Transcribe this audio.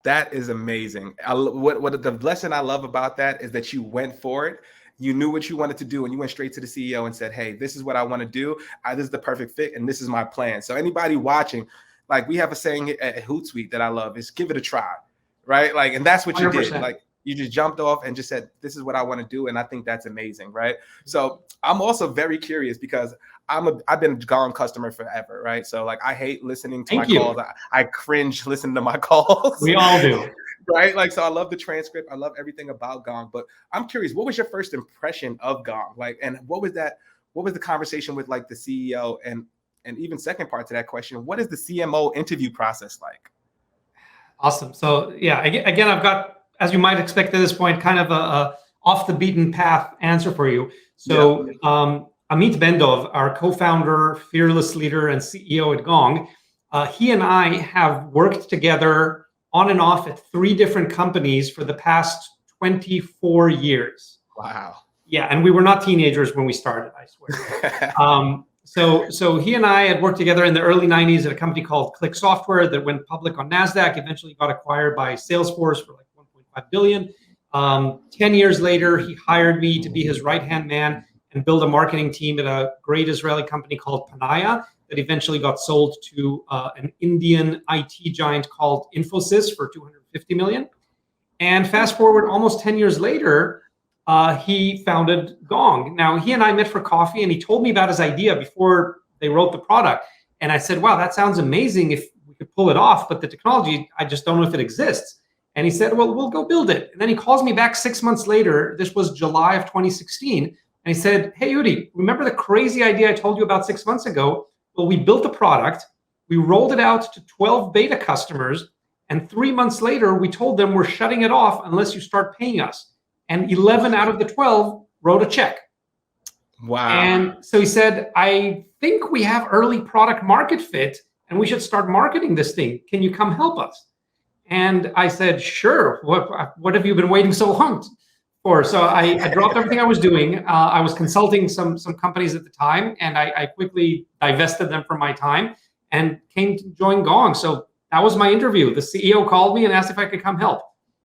That is amazing. What the lesson I love about that is that you went for it. You knew what you wanted to do, and you went straight to the CEO and said, "Hey, this is what I want to do. This is the perfect fit, and this is my plan." So anybody watching, like we have a saying at Hootsuite that I love is "Give it a try," right? Like, and that's what you 100%. did. Like, you just jumped off and just said, "This is what I want to do," and I think that's amazing, right? So I'm also very curious because I've been a Gong customer forever, right? So like I hate listening to my calls. I cringe listening to my calls. We all do. Right? Like, so I love the transcript. I love everything about Gong, but I'm curious, what was your first impression of Gong? Like, and what was the conversation with like the CEO? And even second part to that question, what is the CMO interview process like? Awesome. So yeah, again, I've got, as you might expect at this point, kind of a off the beaten path answer for you. So Amit Bendov, our co-founder, fearless leader, and CEO at Gong, he and I have worked together on and off at 3 different companies for the past 24 years. Wow. Yeah, and we were not teenagers when we started, I swear. So he and I had worked together in the early 90s at a company called Click Software that went public on NASDAQ, eventually got acquired by Salesforce for like 1.5 billion. 10 years later, he hired me to be his right-hand man and build a marketing team at a great Israeli company called Panaya that eventually got sold to an Indian IT giant called Infosys for 250 million. And fast forward almost 10 years later, he founded Gong. Now, he and I met for coffee, and he told me about his idea before they wrote the product. And I said, wow, that sounds amazing if we could pull it off, but the technology, I just don't know if it exists. And he said, well, we'll go build it. And then he calls me back 6 months later. This was July of 2016. And he said, hey, Udi, remember the crazy idea I told you about 6 months ago? Well, we built the product. We rolled it out to 12 beta customers. And 3 months later, we told them we're shutting it off unless you start paying us. And 11 out of the 12 wrote a check. Wow. And so he said, I think we have early product market fit and we should start marketing this thing. Can you come help us? And I said, sure. What have you been waiting so long for? So I dropped everything I was doing. I was consulting some companies at the time, and I quickly divested them from my time and came to join Gong. So that was my interview. The CEO called me and asked if I could come help.